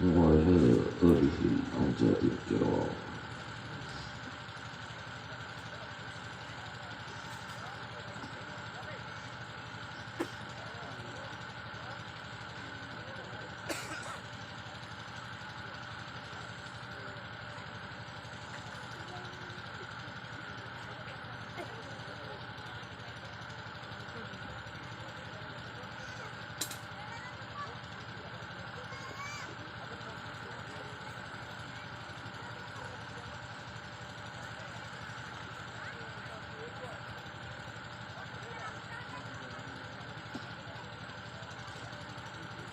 وعلى آله الأمجاد الكرام.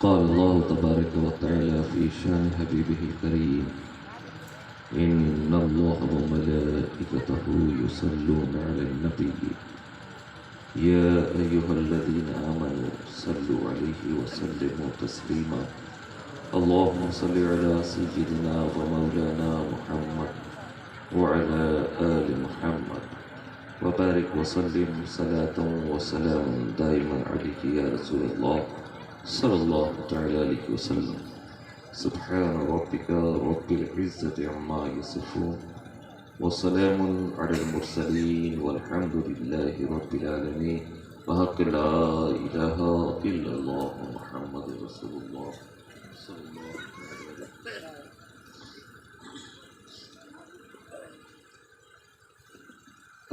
قال الله تبارك وتعالى في شان حبيبه الكريم: إن الله وملائكته يصلون على النبي يا أيها الذين آمنوا صلوا عليه وسلموا تسليما. اللهم صل على سيدنا ومولانا محمد وعلى آل محمد وبارك وسلم صلاة وسلام دائما عليك يا رسول الله صلى الله تعالى عليه وسلم. سبحان ربك رب العزة عما يصفون وسلام على المرسلين والحمد لله رب العالمين. وحق لا إله إلا الله محمد رسول الله صلى الله عليه وسلم.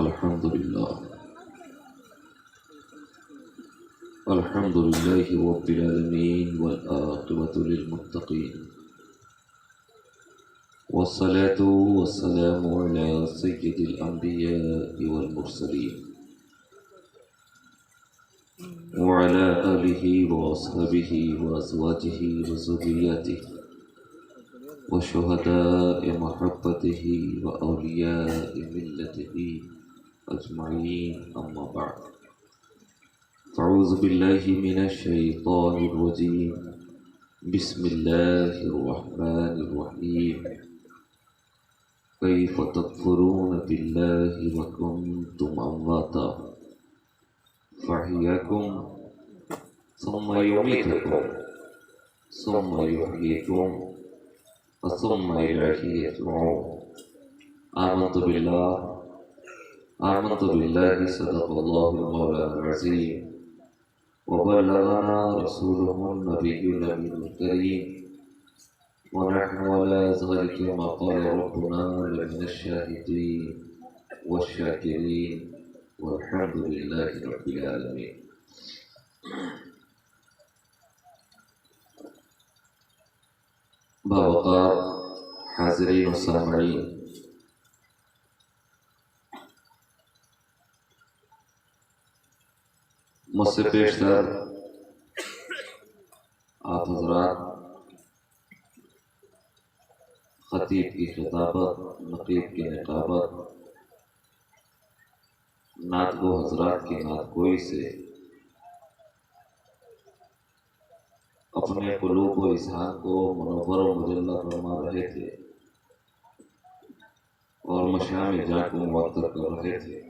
الحمد لله الحمد لله رب العالمين والعاقبة للمتقين والصلاة والسلام على سيد الأنبياء والمرسلين وعلى آله وأصحابه وأزواجه وذرياته وشهداء محبته وأولياء ملته أجمعين، أما بعد. أعوذ بالله من الشيطان الرجيم. بسم الله الرحمن الرحيم. كيف تكفرون بالله وكنتم أمواتا فأحياكم ثم يميتكم ثم يحييكم ثم إليه يرجعون. آمنت بالله صدق الله المولى العظيم وبلغنا رسوله النبي الأمين الكريم ونحن على ذلك ما قال ربنا لمن الشاهدين والشاكرين والحمد لله رب العالمين. باوقار حاضرین و سامعین، مجھ سے پیشتر آپ حضرات خطیب کی خطابت، نقیب کی نقابت، نعت گو حضرات کی نعت گوئی سے اپنے قلوب و اذہان کو منور و مجلہ فرما رہے تھے اور مشام جاں کو معطر کر رہے تھے.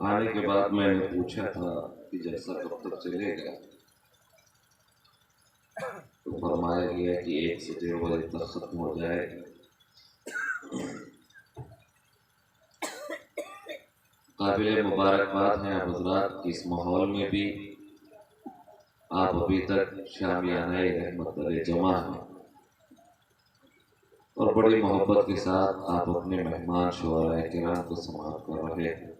آنے کے بعد میں نے پوچھا تھا کہ جلسہ کب تک چلے گا، تو فرمایا گیا کہ 1 سے 1:30 بجے تک ختم ہو جائے. قابل مبارکباد ہیں آپ حضرات کہ اس ماحول میں بھی آپ ابھی تک شامیانہ رحمت تلے جمع ہیں اور بڑی محبت کے ساتھ آپ اپنے مہمان شعراء کرام کو سماعت کر رہے ہیں.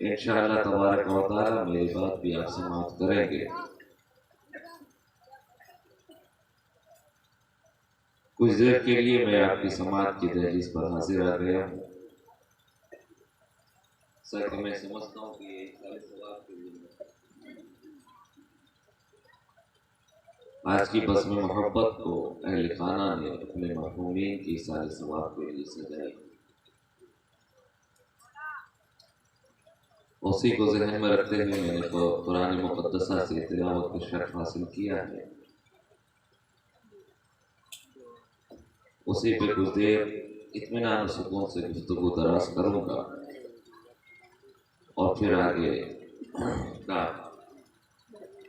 انشاءاللہ تبارک و تعالی میری بات بھی آپ سماعت کریں گے. کچھ دیر کے لیے میں آپ کی سماعت کی دہلیز پر حاضر آ گیا ہوں. سر کہ میں سمجھتا ہوں کہ یہ سارے ثواب کے لیے آج کی بزم محبت کو اہل خانہ نے اپنے مرحومین کی سارے ثواب کے لیے سجائی. اسی کو ذہن میں رکھتے ہوئے میں نے قرآن مقدسہ سے تلاوت کا شرف حاصل کیا ہے. اسی پہ کچھ دیر اطمینان و سکون سے گفتگو دراز کروں گا اور پھر آگے کا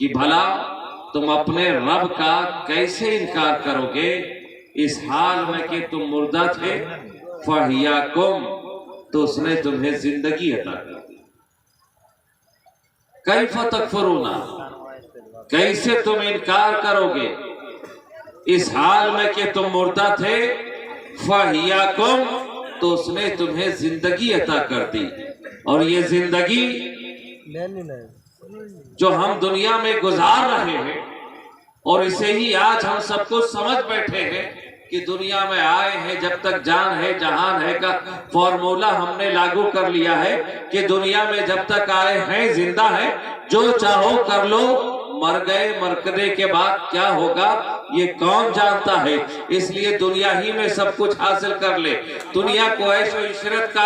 کہ بھلا تم اپنے رب کا کیسے انکار کرو گے اس حال میں کہ تم مردہ تھے؟ فَحْيَاكُمْ، تو اس نے تمہیں زندگی عطا کر دی۔ کیف تکفرون، کیسے تم انکار کرو گے اس حال میں کہ تم مردہ تھے؟ فَحْيَاكُمْ، تو اس نے تمہیں زندگی عطا کر دی۔ اور یہ زندگی جو ہم دنیا میں گزار رہے ہیں، اور اسے ہی آج ہم سب کو سمجھ بیٹھے ہیں کہ دنیا میں آئے ہیں جب تک جان ہے جہان ہے کا فارمولہ ہم نے لاگو کر لیا ہے کہ دنیا میں جب تک آئے ہیں زندہ ہے، جو چاہو کر لو، مر گئے، مرنے کے بعد کیا ہوگا یہ کون جانتا ہے، اس لیے دنیا ہی میں سب کچھ حاصل کر لے، دنیا کو عیش و عشرت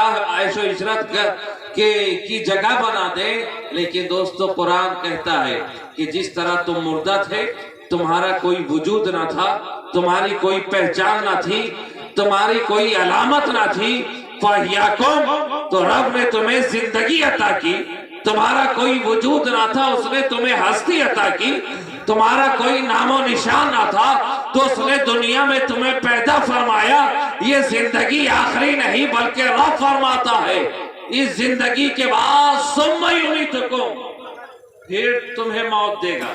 کی جگہ بنا دے۔ لیکن دوستو قرآن کہتا ہے کہ جس طرح تم مردہ تھے، تمہارا کوئی وجود نہ تھا، تمہاری کوئی پہچان نہ تھی، تمہاری کوئی علامت نہ تھی، فَحْيَاكُمْ، تو رب نے تمہیں زندگی عطا کی، تمہارا کوئی وجود نہ تھا، اس نے تمہیں ہستی عطا کی، تمہارا کوئی نام و نشان نہ تھا، تو اس نے دنیا میں تمہیں پیدا فرمایا۔ یہ زندگی آخری نہیں بلکہ رب فرماتا ہے اس زندگی کے بعد ثم یمیتکم، پھر تمہیں موت دے گا،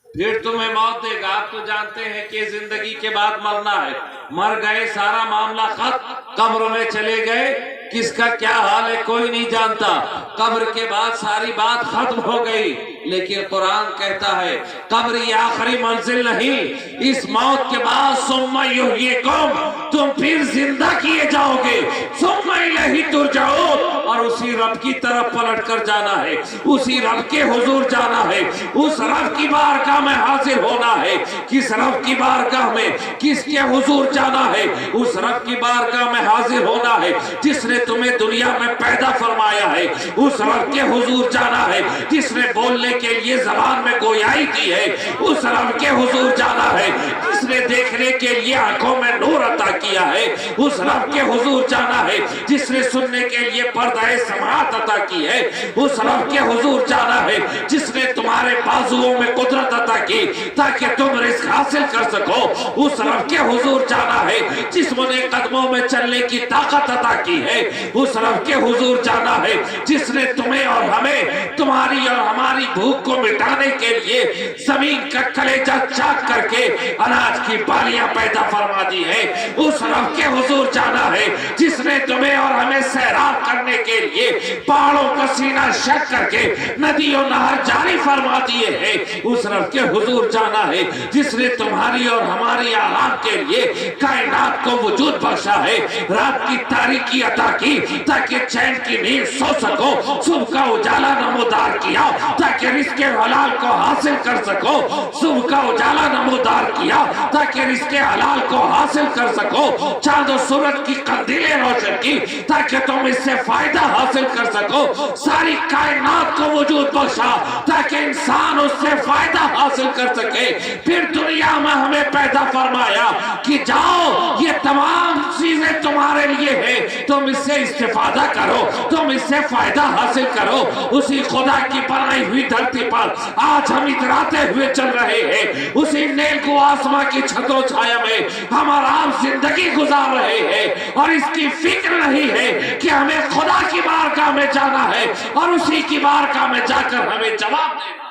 پھر تمہیں موت دے گا۔ آپ تو جانتے ہیں کہ زندگی کے بعد مرنا ہے، مر گئے، سارا معاملہ ختم، قبر میں چلے گئے، کس کا کیا حال ہے کوئی نہیں جانتا، قبر کے بعد ساری بات ختم ہو گئی۔ لیکن قرآن کہتا ہے قبر یہ آخری منزل نہیں، اس موت کے بعد ثم یحییکم، تم پھر زندہ کیے جاؤ گے، ثم الیہ ترجعون، اور اسی رب کی طرف پلٹ کر جانا ہے، اسی رب کے حضور جانا ہے، اس رب کی بارگاہ میں حاضر ہونا ہے۔ کس رب کی بارگاہ میں، کس کے حضور جانا ہے؟ اس رب کی بارگاہ میں حاضر ہونا ہے جس نے تمہیں دنیا میں پیدا فرمایا ہے، اس رب کے حضور جانا ہے جس نے بولنے کے لیے زبان میں گویائی دی ہے، اس رب کے حضور جانا ہے جس نے دیکھنے کے لیے آنکھوں میں نور عطا کیا ہے، اس رب کے حضور جانا ہے جس نے سننے کے لیے پردہ سماعت عطا کی ہے، اس رب کے حضور جانا ہے جس نے تمہارے بازوؤں میں قدرت عطا کی تاکہ تم رزق حاصل کر سکو، اس رب کے حضور جانا ہے جس نے قدموں میں چلنے کی طاقت عطا کی ہے، اس رب کے حضور جانا ہے جس نے تمہیں اور ہمیں تمہاری اور ہماری بھوک کو مٹانے کے لیے زمین کا کلیجہ چاک کر کے اناج کی بالیاں پیدا فرما دی ہے، اس رب کے حضور جانا ہے جس نے تمہیں اور ہمیں سیراب کرنے کے لیے پہاڑوں کا سینہ شک کر کے ندی و نہر جاری فرما دیے ہیں، اس رب کے حضور جانا ہے جس نے تمہاری اور ہماری آرام کے لیے کائنات کو وجود بخشا ہے، رات کی تاریکی عطا کی تاکہ چین کی نیند سو سکو، صبح کا اجالا نمودار کیا تاکہ رزق حلال کو حاصل کر سکو، صبح کا اجالا نمودار کیا تاکہ رزق حلال کو حاصل کر سکو، چاند و سورج کی قندیلیں روشن کی تاکہ تم اس سے فائدہ حاصل کر سکو، ساری کائنات کو وجود بخشا تاکہ انسان اس سے فائدہ حاصل کر سکے، پھر دنیا میں ہمیں پیدا فرمایا کہ جاؤ یہ تمام چیزیں تمہارے لیے ہیں، تم اس سے استفادہ کرو، تم اس سے فائدہ حاصل کرو۔ اسی خدا کی بنائی ہوئی دھرتی پر آج ہم اتراتے ہوئے چل رہے ہیں، اسی نیل کو آسماں کی چھت و چھایا میں ہم آرام زندگی گزار رہے ہیں، اور اس کی فکر نہیں ہے کہ ہمیں خدا کی بارگاہ میں جانا ہے اور اسی کی بارگاہ میں جا کر ہمیں جواب دینا۔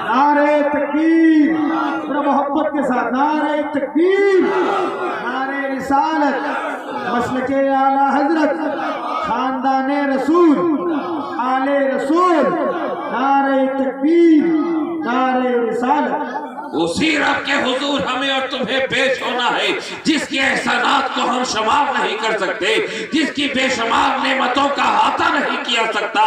نعرہ تکبیر، ذرا محبت کے ساتھ نعرہ تکبیر، نعرہ رسالت، مسلک اعلیٰ حضرت، خاندان رسول، آل رسول، نعرہ تکبیر، نعرہ رسالت۔ اسی رب کے حضور ہمیں اور تمہیں پیش ہونا ہے جس کے احسانات کو ہم شمار نہیں کر سکتے، جس کی بے شمار نعمتوں کا احاطہ نہیں کیا سکتا،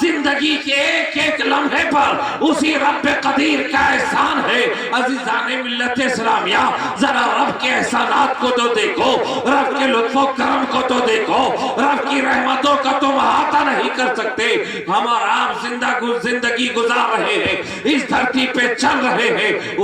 زندگی کے ایک ایک لمحے پر اسی رب قدیر کا احسان ہے۔ عزیزان ملت اسلامیہ، ذرا رب کے احسانات کو تو دیکھو، رب کے لطف و کرم کو تو دیکھو، رب کی رحمتوں کا تم احاطہ نہیں کر سکتے۔ ہم آرام زندگی گزار رہے ہیں، اس دھرتی پہ چل رہے ہیں،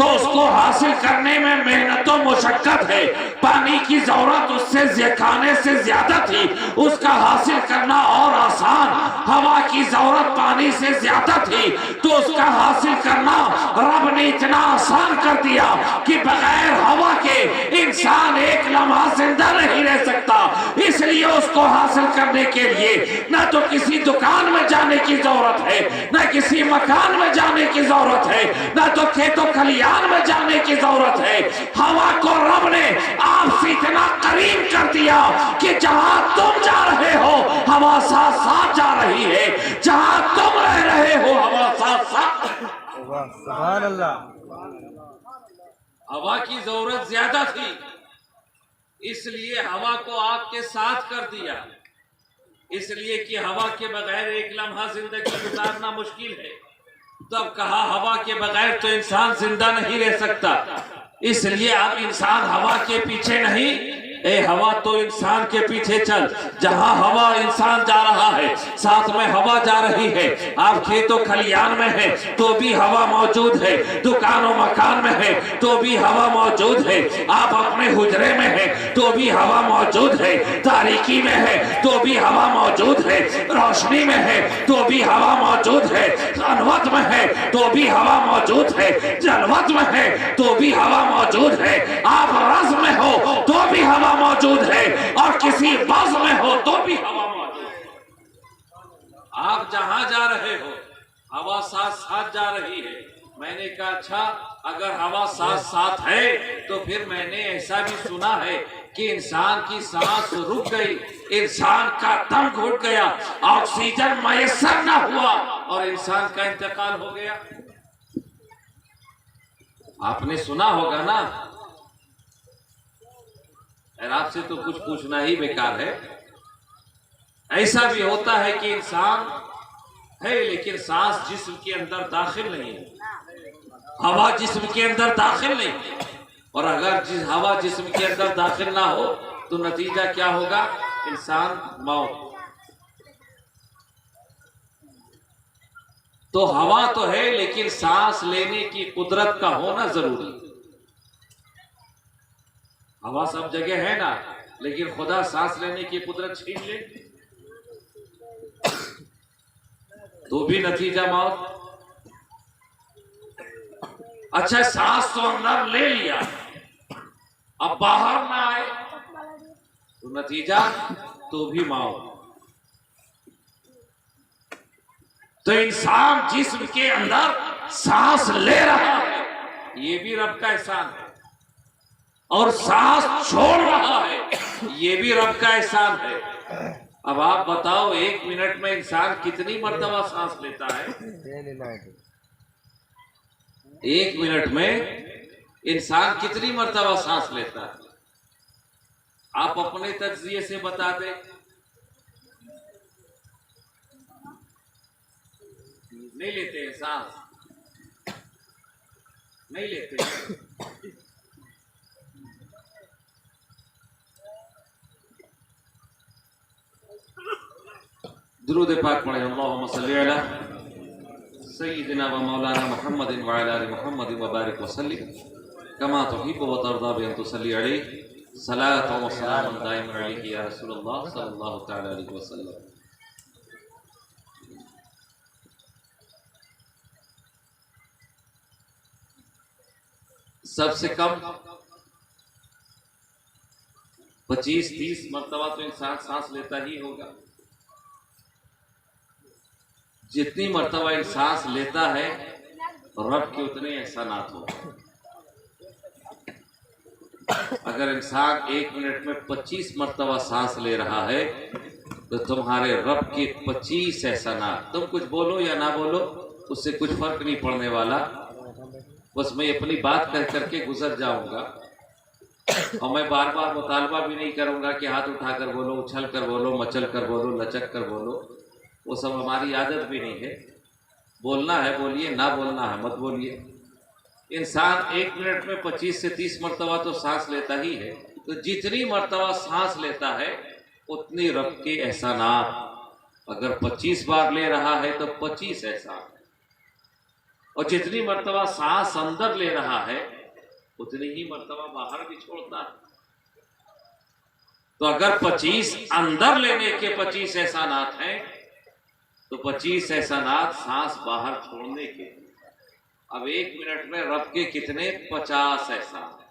تو اس کو حاصل کرنے میں محنت و مشقت ہے. پانی کی ضرورت اس سے کھانے سے زیادہ تھی، اس کا حاصل کرنا اور آسان. ہوا کی ضرورت پانی سے زیادہ تھی تو اس کا حاصل کرنا رب نے اتنا آسان کر دیا کہ بغیر ہوا کے انسان ایک لمحہ زندہ نہیں رہ سکتا. اس لیے اس کو حاصل کرنے کے لیے نہ تو کسی دکان میں جانے کی ضرورت ہے، نہ کسی مکان میں جانے کی ضرورت ہے، نہ تو کھیت و کھلیان میں جانے کی ضرورت ہے. ہوا کو رب نے آپ سے اتنا قریب کر دیا کہ جہاں تم جا رہے ہو ہوا ساتھ ساتھ جا رہی ہے، جہاں تم رہ رہے ہو ہوا ساتھ ساتھ. سبحان اللہ. ہوا کی ضرورت زیادہ تھی، اس لیے ہوا کو آپ کے ساتھ کر دیا. اس لیے کہ ہوا کے بغیر ایک لمحہ زندگی گزارنا مشکل ہے. تب کہا ہوا کے بغیر تو انسان زندہ نہیں رہ سکتا. اس لیے اب انسان ہوا کے پیچھے نہیں، اے ہوا تو انسان کے پیچھے چل. جہاں ہوا انسان جا رہا ہے ساتھ میں ہوا جا رہی ہے. آپ کھیت و کھلیان میں ہیں تو بھی ہوا موجود ہے، دکان و مکان میں ہیں تو بھی ہوا موجود ہے، آپ اپنے حجرے میں ہیں تو بھی ہوا موجود ہے، تاریکی میں ہے تو بھی ہوا موجود ہے، روشنی میں ہے تو بھی ہوا موجود ہے، انوت میں ہے تو بھی ہوا موجود ہے، جلوت میں ہے تو بھی ہوا موجود ہے. آپ رز میں ہو تو بھی ہوا موجود ہے، اور کسی بز میں ہو تو بھی ہوا موجود ہے. آپ جہاں جا رہے ہو ہوا ساتھ ساتھ جا رہی ہے. میں نے کہا اچھا اگر ہوا ساتھ ساتھ ہے تو پھر میں نے ایسا بھی سنا ہے کہ انسان کی سانس رک گئی، انسان کا دم گھٹ گیا، آکسیجن میسر نہ ہوا اور انسان کا انتقال ہو گیا. آپ نے سنا ہوگا نا. اور آپ سے تو کچھ پوچھنا ہی بیکار ہے. ایسا بھی ہوتا ہے کہ انسان ہے لیکن سانس جسم کے اندر داخل نہیں ہے، ہوا جسم کے اندر داخل نہیں ہے. اور اگر ہوا جسم کے اندر داخل نہ ہو تو نتیجہ کیا ہوگا؟ انسان موت. تو ہوا تو ہے لیکن سانس لینے کی قدرت کا ہونا ضروری. ہوا سب جگہ ہے نا، لیکن خدا سانس لینے کی قدرت چھین لے تو بھی نتیجہ موت. اچھا سانس تو اندر لے لیا، اب باہر نہ آئے تو نتیجہ تو بھی موت. تو انسان جسم کے اندر سانس لے رہا ہے یہ بھی رب کا احسان ہے، اور سانس چھوڑ رہا ہے یہ بھی رب کا احسان ہے. اب آپ بتاؤ 1 منٹ میں انسان کتنی مرتبہ سانس لیتا ہے؟ 1 منٹ میں انسان کتنی مرتبہ سانس لیتا ہے؟ آپ اپنے تجزیے سے بتا دیں. نہیں لیتے ہیں سانس، نہیں لیتے ہیں. درود پاک پڑھیں. اللہم صلی علی سیدنا و مولانا محمد وعلی آل محمد وبارک وسلم کما تحب و ترضى بأن تصلی علیہ صلاة و سلام دائم علیہ یا رسول اللہ صلی اللہ تعالی علیہ وسلم. سب سے کم 25-30 مرتبہ تو انسان سانس لیتا ہی ہوگا. جتنی مرتبہ سانس لیتا ہے رب کے اتنے احسانات ہو. اگر انسان 1 منٹ میں 25 مرتبہ سانس لے رہا ہے تو تمہارے رب کے 25 احسانات. تم کچھ بولو یا نہ بولو اس سے کچھ فرق نہیں پڑنے والا. بس میں اپنی بات کہہ کر کے گزر جاؤں گا اور میں بار بار مطالبہ بھی نہیں کروں گا کہ ہاتھ اٹھا کر بولو، اچھل کر بولو، مچل کر بولو، لچک کر بولو. وہ سب ہماری عادت بھی نہیں ہے. بولنا ہے بولیے، نہ بولنا ہے مت بولیے. انسان 1 منٹ میں 25 سے 30 مرتبہ تو سانس لیتا ہی ہے. تو جتنی مرتبہ سانس لیتا ہے اتنی رب کے احسانات. اگر 25 بار لے رہا ہے تو 25 احسان. اور جتنی مرتبہ سانس اندر لے رہا ہے اتنی ہی مرتبہ باہر بھی چھوڑتا ہے. تو اگر 25 اندر لینے کے 25 احسانات ہیں تو 25 احسانات سانس باہر چھوڑنے کے. اب 1 منٹ میں رب کے کتنے 50 احسان ہیں.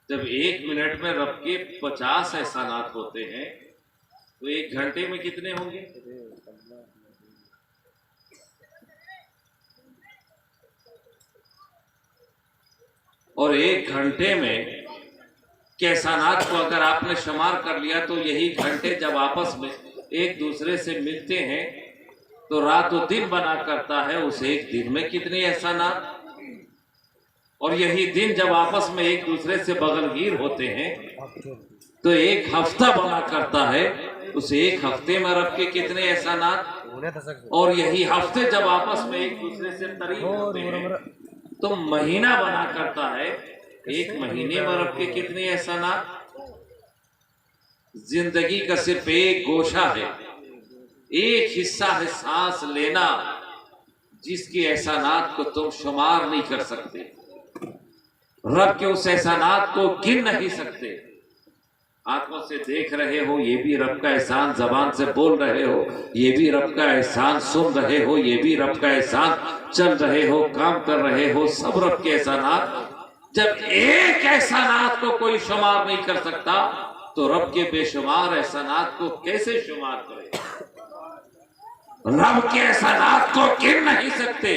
جب 1 منٹ میں رب کے 50 احسانات ہوتے ہیں تو 1 گھنٹے میں کتنے ہوں گے؟ اور 1 گھنٹے میں کے احسانات کو اگر آپ نے شمار کر لیا تو یہی گھنٹے جب آپس میں ایک دوسرے سے ملتے ہیں تو رات و دن بنا کرتا ہے. اس 1 دن میں کتنے احسانات. اور یہی دن جب آپس میں ایک دوسرے سے بغلگیر ہوتے ہیں تو 1 ہفتہ بنا کرتا ہے. اس 1 ہفتے میں رب کے کتنے احسانات. اور یہی ہفتے جب آپس میں ایک دوسرے سے قریب ہوتے ہیں تو مہینہ بنا کرتا ہے. 1 مہینے میں رب کے کتنے احسانات. زندگی کا صرف ایک گوشہ ہے, ایک حصہ ہے سانس لینا, جس کے احسانات کو تم شمار نہیں کر سکتے. رب کے اس احسانات کو گن نہیں سکتے. آنکھوں سے دیکھ رہے ہو یہ بھی رب کا احسان, زبان سے بول رہے ہو یہ بھی رب کا احسان, سن رہے ہو یہ بھی رب کا احسان, چل رہے ہو کام کر رہے ہو سب رب کے احسانات. جب ایک احسانات کو کوئی شمار نہیں کر سکتا تو رب کے بے شمار احسانات کو کیسے شمار کرے. رب کے احسانات کو گن نہیں سکتے.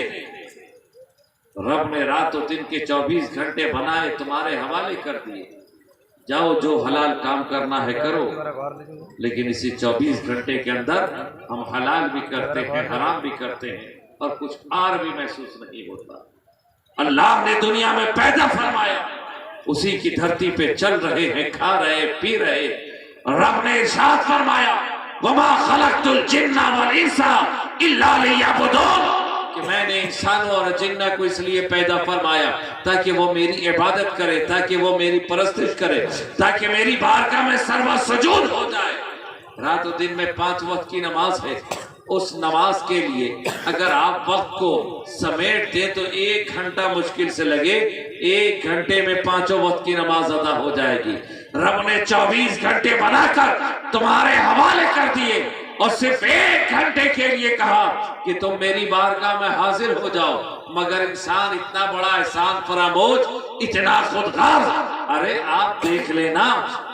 رب نے رات و دن کے 24 گھنٹے بنائے تمہارے حوالے کر دیے. جاؤ جو حلال کام کرنا ہے کرو, لیکن اسی 24 گھنٹے کے اندر ہم حلال بھی کرتے ہیں حرام بھی کرتے ہیں اور کچھ اور بھی محسوس نہیں ہوتا. اللہ نے دنیا میں پیدا فرمایا, اسی کی دھرتی پہ چل رہے ہیں, کھا رہے پی رہے. رب نے ارشاد فرمایا وما خلقت الجن والانس الا لیعبدون, کہ میں نے انسانوں اور جنہ کو اس لیے پیدا فرمایا تاکہ وہ میری عبادت کرے, تاکہ وہ میری پرستش کرے, تاکہ میری بارگاہ میں سرو سجود ہو جائے. رات و دن میں 5 وقت کی نماز ہے. اس نماز کے لیے اگر آپ وقت کو سمیٹ دیں تو 1 گھنٹہ مشکل سے لگے, 1 گھنٹے میں 5 وقت کی نماز ادا ہو جائے گی. رب نے 24 گھنٹے بنا کر تمہارے حوالے کر دیے اور صرف 1 گھنٹے کے لیے کہا کہ تم میری بارگاہ میں حاضر ہو جاؤ. مگر انسان اتنا بڑا احسان فراموش, اتنا خودغرض. ارے آپ دیکھ لینا,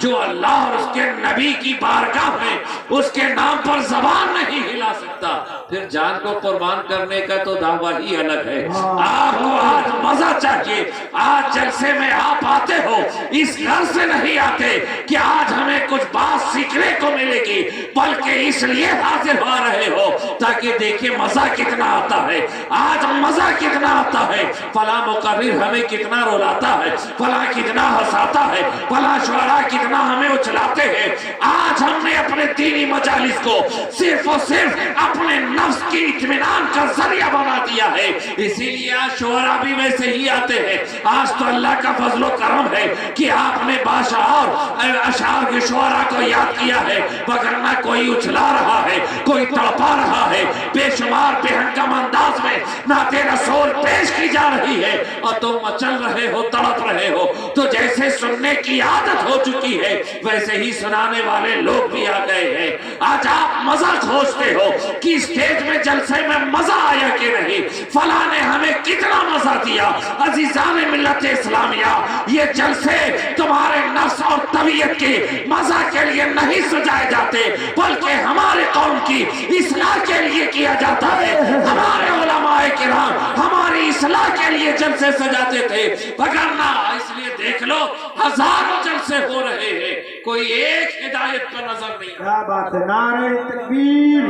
جو اللہ اور اس کے نبی کی بارگاہ میں اس کے نام پر زبان نہیں ہلا سکتا, پھر جان کو قربان کرنے کا تو دعویٰ ہی الگ ہے. آپ کو آج مزہ چاہیے, آج جلسے میں آپ آتے ہو اس گھر سے نہیں آتے کہ آج ہمیں کچھ بات سیکھنے کو ملے گی, بلکہ اس لیے حاضر ہو رہے ہو تاکہ دیکھیں مزہ کتنا آتا ہے. آج مزہ کتنا آتا ہے, فلاں مقرر ہمیں کتنا رلاتا ہے, فلاں کتنا ہنساتا ہے, فلاں شعراء کتنا ہمیں اچھلاتے ہیں. آج ہم نے اپنے دینی مجالس کو صرف اور صرف اپنے نفس کی اطمینان کا ذریعہ بنا دیا ہے. اسی لیے آج شعراء بھی ویسے ہی آتے ہیں. آج تو اللہ کا فضل و کرم ہے کہ آپ نے باشعور اشعار کے شعراء کو یاد کیا ہے, وگرنہ کوئی اچھلا رہا ہے, کوئی تڑپا رہا ہے. بے شمار بے ہنگم انداز میں نعت رسول پیش کی جا رہی ہے اور تم مچل رہے ہو, تڑپ رہے ہو. تو جیسے سننے کی عادت ہو چکی ہے ویسے ہی سنانے والے لوگ بھی آ گئے ہیں. آج آپ مزہ کھوجتے ہو کہ اسٹیج میں جلسے میں مزہ آیا کہ نہیں, فلاں نے ہمیں کتنا مزہ دیا. عزیزان ملت اسلامیہ, یہ جلسے تمہارے نفس اور طبیعت کے مزہ کے لیے نہیں سجائے جاتے, بلکہ ہمارے قوم کی اصلاح کے لیے کیا جاتا ہے. ہمارے علماء کرام ہماری اصلاح کے لیے جلسے سجاتے تھے, وگرنہ اس لیے دیکھ لو ہزاروں جلسے ہو رہے ہیں, کوئی ایک ہدایت پر نظر نہیں. کیا بات ہے, نعرہ تکبیر.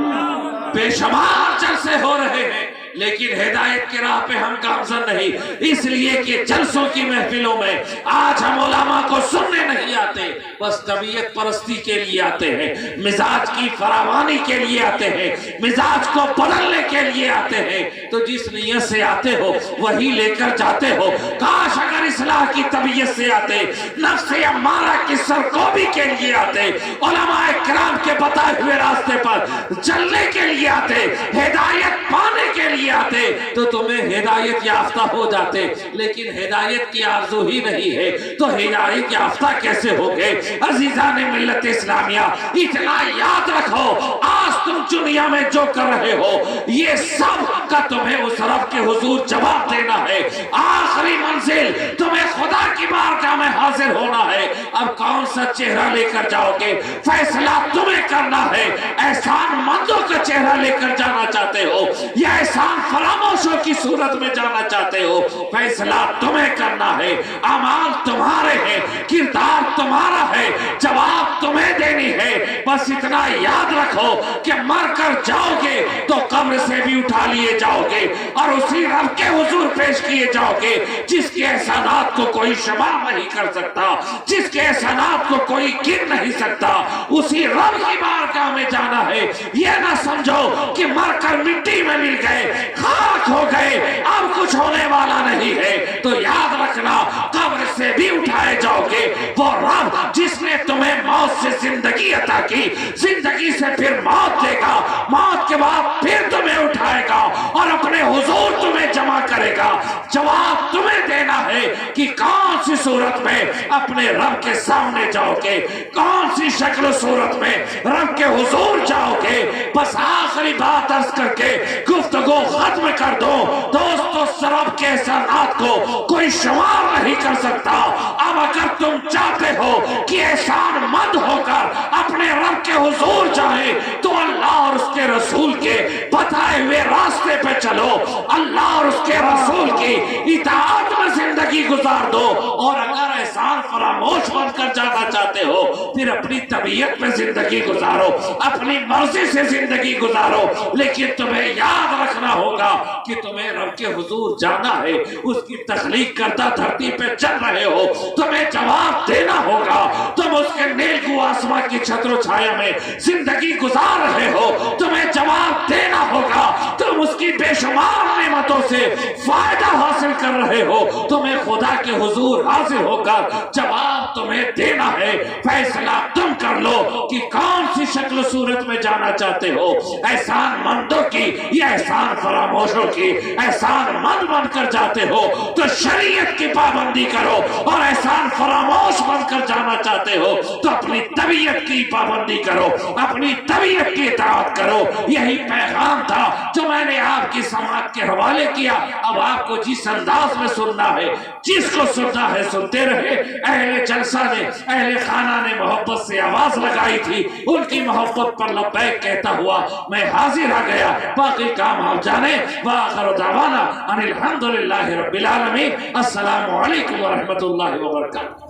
بے شمار جلسے ہو رہے ہیں لیکن ہدایت کی راہ پہ ہم گامزن نہیں, اس لیے کہ جلسوں کی محفلوں میں آج ہم علماء کو سننے نہیں آتے, بس طبیعت پرستی کے لیے آتے ہیں، مزاج کی فراوانی کے لیے آتے ہیں، مزاج کو بدلنے کے لیے آتے ہیں، تو جس نیت سے آتے ہو وہی لے کر جاتے ہو۔ کاش اگر اصلاح کی طبیعت سے آتے، نفس امارہ کی سرکوبی کے لیے آتے، علماء کرام کے بتائے ہوئے راستے پر چلنے کے لیے آتے، ہدایت پانے کے لیے آتے، تو تمہیں ہدایت یافتہ ہو جاتے۔ لیکن ہدایت کی آرزو ہی نہیں ہے تو ہدایت یافتہ کیسے ہو گئے؟ عزیزان ملت اسلامیہ، اتنا یاد رکھو، آج تم دنیا میں جو کر رہے ہو یہ سب کا تمہیں اس رب کے حضور جواب دینا ہے۔ آخری منزل تمہیں خدا کی بارگاہ میں حاضر ہونا ہے۔ اب کون سا چہرہ لے کر جاؤ گے فیصلہ تمہیں کرنا ہے۔ احسان مندوں کا چہرہ لے کر جانا چاہتے ہو یا احسان فراموشوں کی صورت میں جانا چاہتے ہو، فیصلہ تمہیں کرنا ہے۔ اعمال تمہارے ہیں، کردار تمہارا ہے، جواب تمہیں دینی ہے۔ بس اتنا یاد رکھو کہ مر کر جاؤ گے تو قبر سے بھی اٹھا لیے جاؤ گے اور اسی رب کے حضور پیش کیے جاؤ گے جس کے احسانات کو کوئی شمار نہیں کر سکتا، جس کے احسانات کو کوئی گن نہیں سکتا۔ اسی رب کی بارگاہ میں جانا ہے۔ یہ نہ سمجھو کہ مر کر مٹی میں مل گئے، خاک ہو گئے، اب کچھ ہونے والا نہیں ہے۔ تو یاد رکھنا، قبر سے بھی اٹھائے جاؤ گے۔ وہ رب جس نے تمہیں موت سے زندگی عطا کی، زندگی سے پھر موت دے گا، موت کے بعد پھر تمہیں اٹھائے گا اور اپنے حضور تمہیں جمع کرے گا۔ جواب تمہیں دینا ہے کہ کون سی صورت میں اپنے رب کے سامنے جاؤ گے، کون سی شکل و صورت میں رب کے حضور جاؤ گے۔ بس آخری بات عرض کر کے گفتگو ختم کر دو۔ دوستو، رب کے احسانات کو کوئی شمار نہیں کر سکتا۔ اب اگر تم چاہتے ہو کہ احسان مند ہو کر اپنے رب کے حضور جائیں تو اللہ اور اس کے رسول کے بتائے ہوئے راستے پہ چلو، اللہ اور اس کے رسول کی اطاعت میں زندگی گزار دو۔ اور اگر احسان فراموش بن کر جانا چاہتے ہو پھر اپنی طبیعت میں زندگی گزارو، اپنی مرضی سے زندگی گزارو، لیکن تمہیں یاد رکھنا ہوگا کہ تمہیں رب کے حضور جانا ہے۔ اس کی تخلیق کردہ دھرتی پہ چل رہے ہو، تمہیں جواب دینا ہوگا۔ تم اس کے نیلگوں آسمان کی چھتر و چھایا میں زندگی گزار رہے ہو، تمہیں جواب دینا ہوگا۔ تم اس کی بے شمار نعمتوں سے فائدہ حاصل کر رہے ہو، تمہیں خدا کے حضور حاضر ہو کر جواب تمہیں دینا ہے۔ فیصلہ تم کر لو کہ کون سی شکل و صورت میں جانا چاہتے ہو، احسان مندوں کی یا احسان فراموشوں کی۔ احسان مند بن کر جاتے ہو تو شریعت کی پابندی کرو، اور احسان فراموش بن کر جانا چاہتے ہو تو اپنی طبیعت کی پابندی کرو، اپنی طبیعت کی اطاعت کرو۔ یہی پیغام تھا جو میں نے آپ کی سماعت کے حوالے کیا۔ اب آپ کو جس انداز میں سننا ہے، جس کو سننا ہے سنتے رہے۔ اہل جلسہ نے، اہل خانہ نے محبت سے آواز لگائی تھی، ان کی محبت پر لبیک کہتا ہوا میں حاضر آ گیا۔ باقی کام آپ جانے۔ وآخر دعوانا ان الحمدللہ رب العالمین۔ السلام علیکم ورحمۃ اللہ وبرکاتہ۔